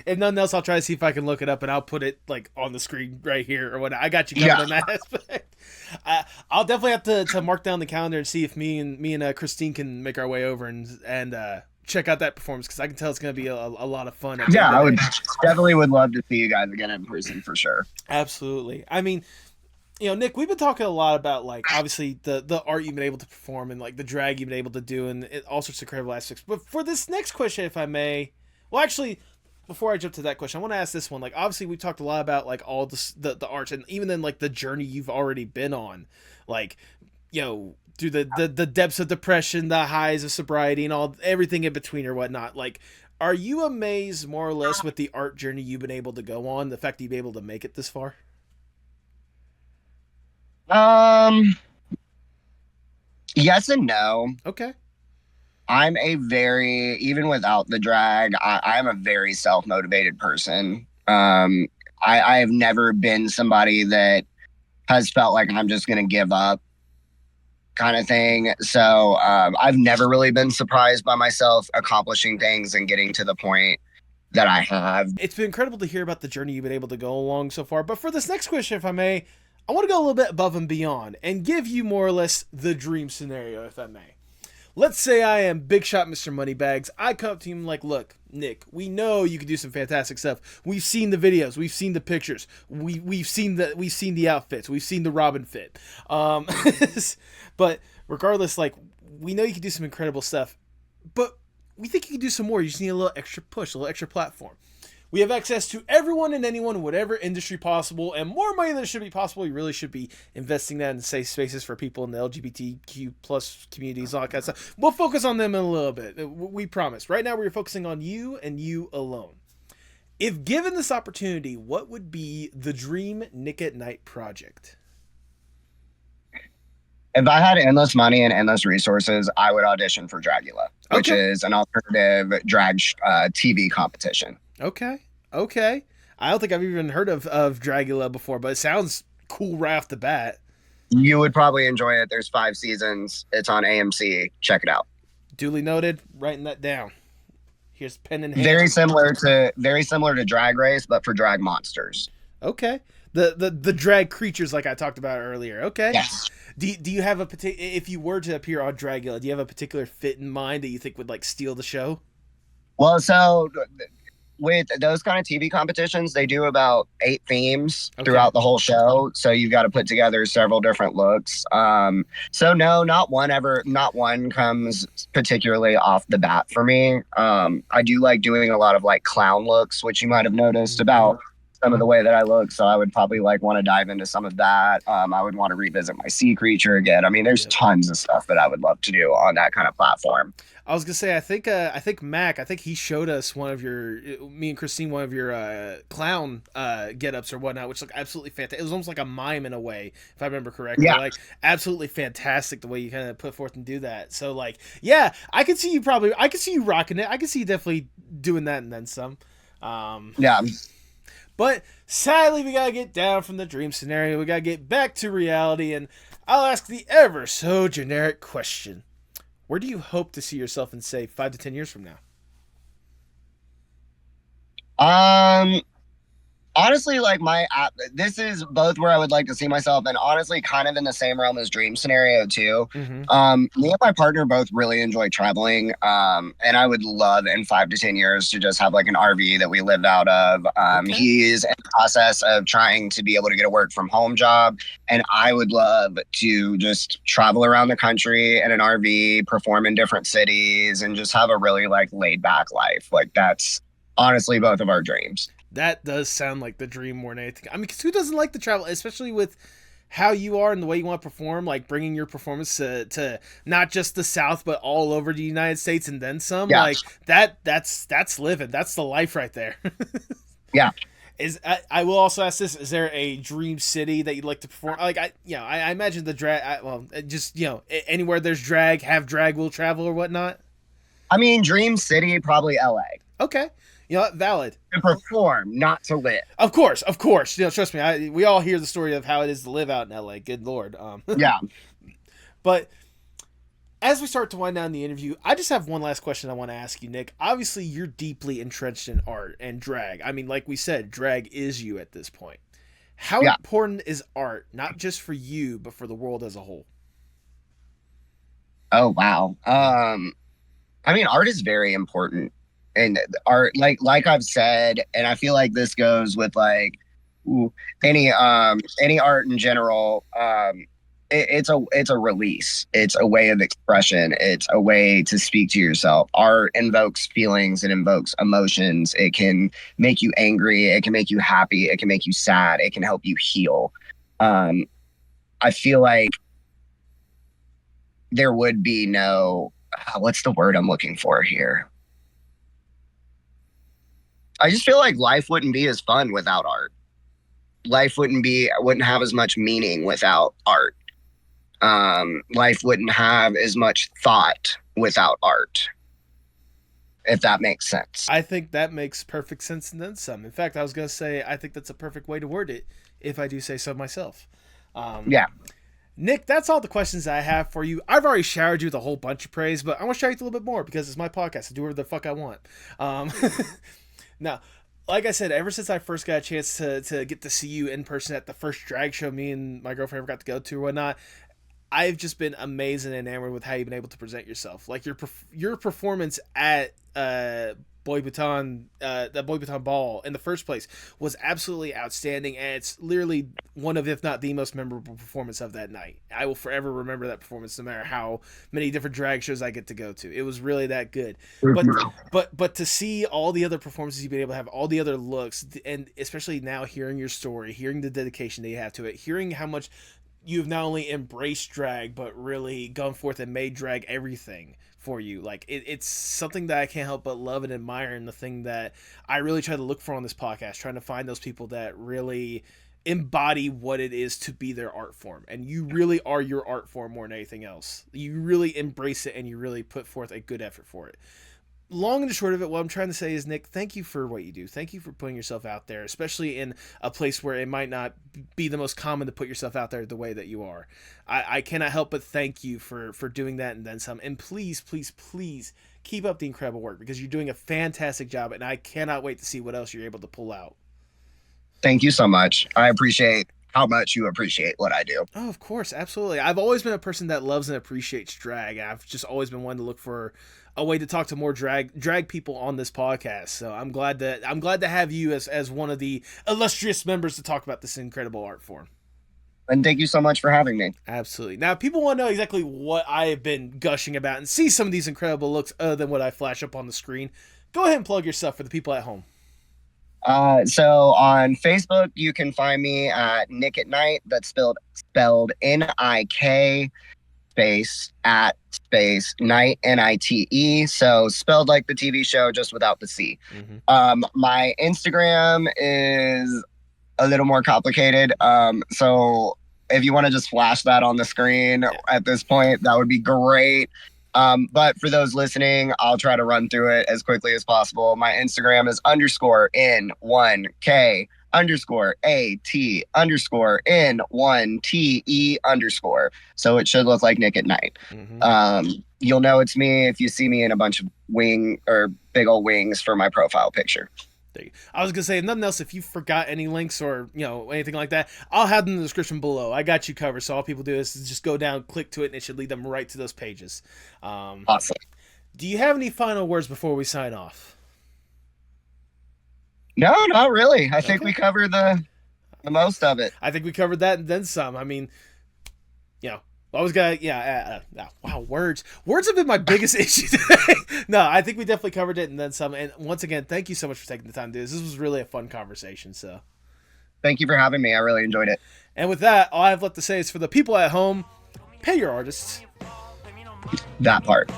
S1: If nothing else, I'll try to see if I can look it up, and I'll put it like on the screen right here or what. I got you covered in that aspect. I'll definitely have to mark down the calendar and see if me and Christine can make our way over and check out that performance, because I can tell it's going to be a lot of fun.
S2: Yeah, I would love to see you guys again in person for sure.
S1: Absolutely. I mean, you know, Nick, we've been talking a lot about like obviously the art you've been able to perform and like the drag you've been able to do and all sorts of incredible aspects. But for this next question, if I may, well, actually, before I jump to that question, I want to ask this one. Like, obviously, we talked a lot about like all the arts, and even then, like the journey you've already been on, like, you know, through the depths of depression, the highs of sobriety, and everything in between or whatnot. Like, are you amazed more or less with the art journey you've been able to go on? The fact that you've been able to make it this far.
S2: Yes and no.
S1: Okay.
S2: I'm even without the drag, I'm a very self-motivated person. I have never been somebody that has felt like I'm just going to give up kind of thing. So I've never really been surprised by myself accomplishing things and getting to the point that I have.
S1: It's been incredible to hear about the journey you've been able to go along so far. But for this next question, if I may, I want to go a little bit above and beyond and give you more or less the dream scenario, if I may. Let's say I am Big Shot Mr. Moneybags. I come up to him like, look, Nick, we know you can do some fantastic stuff. We've seen the videos. We've seen the pictures. We've seen the outfits. We've seen the Robin fit. But regardless, like, we know you can do some incredible stuff. But we think you can do some more. You just need a little extra push, a little extra platform. We have access to everyone and anyone, whatever industry possible, and more money than should be possible. You really should be investing that in safe spaces for people in the LGBTQ plus communities, all that kind of stuff. We'll focus on them in a little bit. We promise. Right now, we're focusing on you and you alone. If given this opportunity, what would be the dream Nik At Nite project?
S2: If I had endless money and endless resources, I would audition for Dragula, which is an alternative drag TV competition.
S1: Okay. I don't think I've even heard of Dragula before, but it sounds cool right off the bat.
S2: You would probably enjoy it. There's 5 seasons. It's on AMC. Check it out.
S1: Duly noted. Writing that down. Here's pen and hand.
S2: Very similar to Drag Race, but for drag monsters.
S1: Okay. The drag creatures like I talked about earlier. Okay.
S2: Yes.
S1: Do you have a particular, if you were to appear on Dragula, do you have a particular fit in mind that you think would like steal the show?
S2: Well, so with those kind of TV competitions, they do about 8 themes throughout the whole show. So you've got to put together several different looks. So no, not one comes particularly off the bat for me. I do like doing a lot of like clown looks, which you might have noticed about some of the way that I look. So I would probably like want to dive into some of that. I would want to revisit my sea creature again. I mean, there's tons of stuff that I would love to do on that kind of platform.
S1: I was gonna say, I think Mac, he showed us me and Christine, one of your clown get-ups or whatnot, which looked absolutely fantastic. It was almost like a mime in a way, if I remember correctly.
S2: Yeah.
S1: Like absolutely fantastic the way you kind of put forth and do that. So like, yeah, I could see you rocking it. I could see you definitely doing that and then some.
S2: Yeah.
S1: But sadly, we gotta get down from the dream scenario. We gotta get back to reality, and I'll ask the ever so generic question. Where do you hope to see yourself in, say, 5 to 10 years from now?
S2: Honestly, like this is both where I would like to see myself, and honestly, kind of in the same realm as dream scenario too.
S1: Mm-hmm.
S2: Me and my partner both really enjoy traveling, and I would love in 5 to 10 years to just have like an RV that we live out of.
S1: Okay.
S2: He's in the process of trying to be able to get a work from home job, and I would love to just travel around the country in an RV, perform in different cities, and just have a really like laid back life. Like that's honestly both of our dreams.
S1: That does sound like the dream more than anything. I mean, 'cause who doesn't like to travel, especially with how you are and the way you want to perform, like bringing your performance to not just the South, but all over the United States and then some.
S2: Yeah.
S1: Like that's living. That's the life right there.
S2: Yeah.
S1: I will also ask this: is there a dream city that you'd like to perform? Like I imagine the drag. Just anywhere there's drag, have drag will travel or whatnot.
S2: I mean, dream city, probably LA.
S1: Okay, valid.
S2: To perform, not to live.
S1: Of course. Trust me. We all hear the story of how it is to live out in LA. Good Lord.
S2: Yeah.
S1: But as we start to wind down the interview, I just have one last question I want to ask you, Nick. Obviously, you're deeply entrenched in art and drag. I mean, like we said, drag is you at this point. How important is art, not just for you, but for the world as a whole?
S2: Oh, wow. I mean, art is very important. And art, like I've said, and I feel like this goes with like any art in general. It's a release. It's a way of expression. It's a way to speak to yourself. Art invokes feelings. It invokes emotions. It can make you angry. It can make you happy. It can make you sad. It can help you heal. I feel like there would be no, what's the word I'm looking for here? I just feel like life wouldn't be as fun without art. Life wouldn't have as much meaning without art. Life wouldn't have as much thought without art. If that makes sense.
S1: I think that makes perfect sense and then some. In fact, I was going to say, I think that's a perfect way to word it, if I do say so myself.
S2: Yeah.
S1: Nick, that's all the questions I have for you. I've already showered you with a whole bunch of praise, but I want to shower you with a little bit more because it's my podcast. I do whatever the fuck I want. Now, like I said, ever since I first got a chance to get to see you in person at the first drag show me and my girlfriend ever got to go to or whatnot, I've just been amazed and enamored with how you've been able to present yourself. Like your performance at Boy Bhutan, the Boy Bhutan Ball in the first place was absolutely outstanding, and it's literally one of, if not the most memorable performance of that night. I will forever remember that performance, no matter how many different drag shows I get to go to. It was really that good. But to see all the other performances you've been able to have, all the other looks, and especially now hearing your story, hearing the dedication that you have to it, hearing how much you've not only embraced drag, but really gone forth and made drag everything for you. Like it's something that I can't help but love and admire, and the thing that I really try to look for on this podcast, trying to find those people that really embody what it is to be their art form. And you really are your art form more than anything else. You really embrace it and you really put forth a good effort for it. Long and the short of it, what I'm trying to say is, Nick, thank you for what you do. Thank you for putting yourself out there, especially in a place where it might not be the most common to put yourself out there the way that you are. I cannot help but thank you for doing that and then some. And please, please, please keep up the incredible work, because you're doing a fantastic job, and I cannot wait to see what else you're able to pull out.
S2: Thank you so much. I appreciate how much you appreciate what I do.
S1: Oh, of course, absolutely. I've always been a person that loves and appreciates drag. I've just always been one to look for a way to talk to more drag people on this podcast. So I'm glad to have you as one of the illustrious members to talk about this incredible art form.
S2: And thank you so much for having me.
S1: Absolutely. Now, if people want to know exactly what I have been gushing about and see some of these incredible looks other than what I flash up on the screen, go ahead and plug yourself for the people at home.
S2: So on Facebook, you can find me at Nik At Nite. That's spelled Nik space at space night NITE. So spelled like the TV show, just without the C. Mm-hmm. My Instagram is a little more complicated. So if you want to just flash that on the screen at this point, that would be great. But for those listening, I'll try to run through it as quickly as possible. My Instagram is _N1K _AT _N1TE_. So it should look like Nik At Nite. Mm-hmm. You'll know it's me if you see me in a bunch of big old wings for my profile picture.
S1: I was gonna say, if nothing else, if you forgot any links or anything like that, I'll have them in the description below. I got you covered. So all people do is just go down, click to it, and it should lead them right to those pages.
S2: Awesome.
S1: Do you have any final words before we sign off?
S2: No, not really. I think we covered the most of it.
S1: I think we covered that and then some. I mean, I was gonna, wow, words have been my biggest issue today. No, I think we definitely covered it and then some. And once again, thank you so much for taking the time to do this. This was really a fun conversation. So,
S2: thank you for having me. I really enjoyed it.
S1: And with that, all I have left to say is, for the people at home, pay your artists.
S2: That part.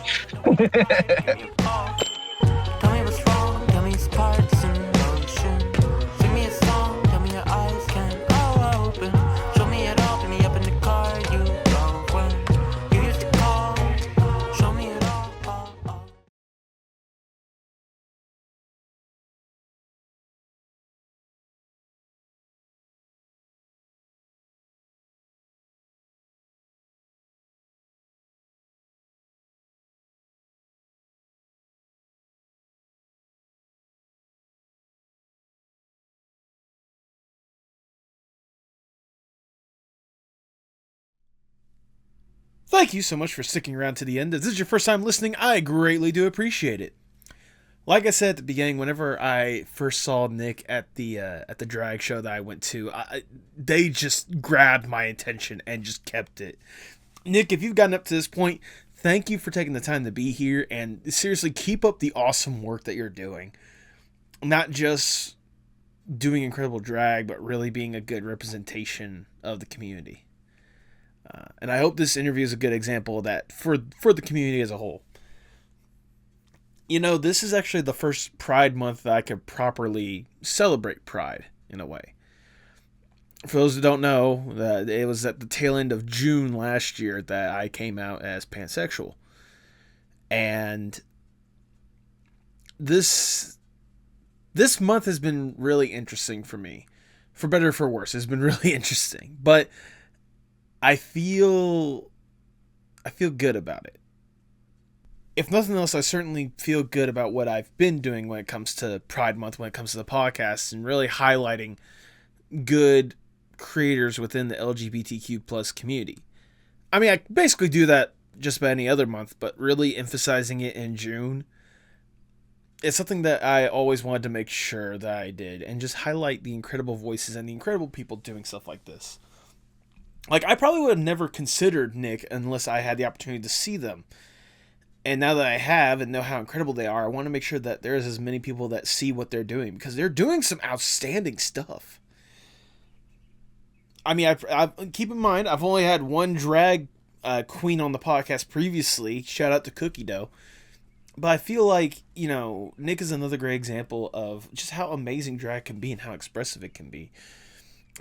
S1: Thank you so much for sticking around to the end. If this is your first time listening, I greatly do appreciate it. Like I said at the beginning, whenever I first saw Nik at the drag show that I went to, they just grabbed my attention and just kept it. Nik, if you've gotten up to this point, thank you for taking the time to be here, and seriously, keep up the awesome work that you're doing. Not just doing incredible drag, but really being a good representation of the community. And I hope this interview is a good example of that for the community as a whole. This is actually the first Pride month that I could properly celebrate Pride, in a way. For those who don't know, it was at the tail end of June last year that I came out as pansexual. And this month has been really interesting for me. For better or for worse, it's been really interesting. But I feel good about it. If nothing else, I certainly feel good about what I've been doing when it comes to Pride Month, when it comes to the podcast, and really highlighting good creators within the LGBTQ plus community. I mean, I basically do that just about any other month, but really emphasizing it in June, it's something that I always wanted to make sure that I did, and just highlight the incredible voices and the incredible people doing stuff like this. Like, I probably would have never considered Nik unless I had the opportunity to see them. And now that I have and know how incredible they are, I want to make sure that there's as many people that see what they're doing, because they're doing some outstanding stuff. I mean, I keep in mind, I've only had one drag queen on the podcast previously. Shout out to Cookie Dough. But I feel like, Nik is another great example of just how amazing drag can be and how expressive it can be.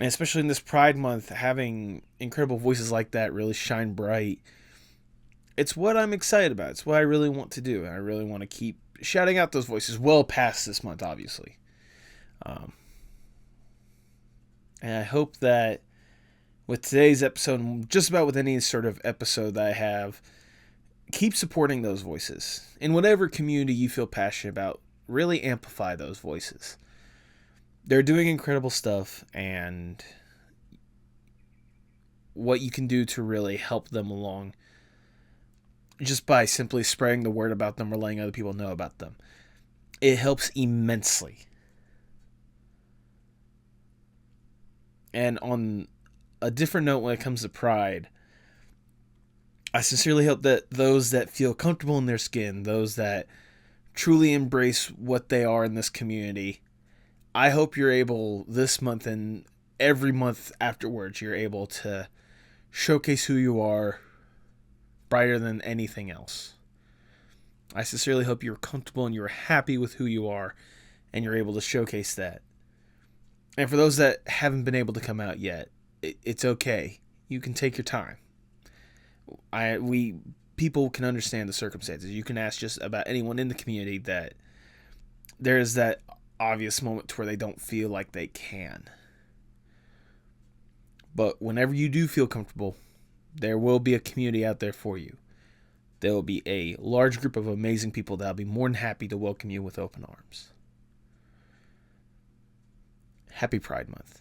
S1: And especially in this Pride Month, having incredible voices like that really shine bright. It's what I'm excited about. It's what I really want to do. And I really want to keep shouting out those voices well past this month, obviously. And I hope that with today's episode, just about with any sort of episode that I have, keep supporting those voices. In whatever community you feel passionate about, really amplify those voices. They're doing incredible stuff, and what you can do to really help them along just by simply spreading the word about them or letting other people know about them, it helps immensely. And on a different note, when it comes to Pride, I sincerely hope that those that feel comfortable in their skin, those that truly embrace what they are in this community, I hope you're able this month and every month afterwards, you're able to showcase who you are brighter than anything else. I sincerely hope you're comfortable and you're happy with who you are and you're able to showcase that. And for those that haven't been able to come out yet, it's okay. You can take your time. People can understand the circumstances. You can ask just about anyone in the community that there is that obvious moment where they don't feel like they can. But whenever you do feel comfortable, there will be a community out there for you. There will be a large group of amazing people that will be more than happy to welcome you with open arms. Happy Pride Month.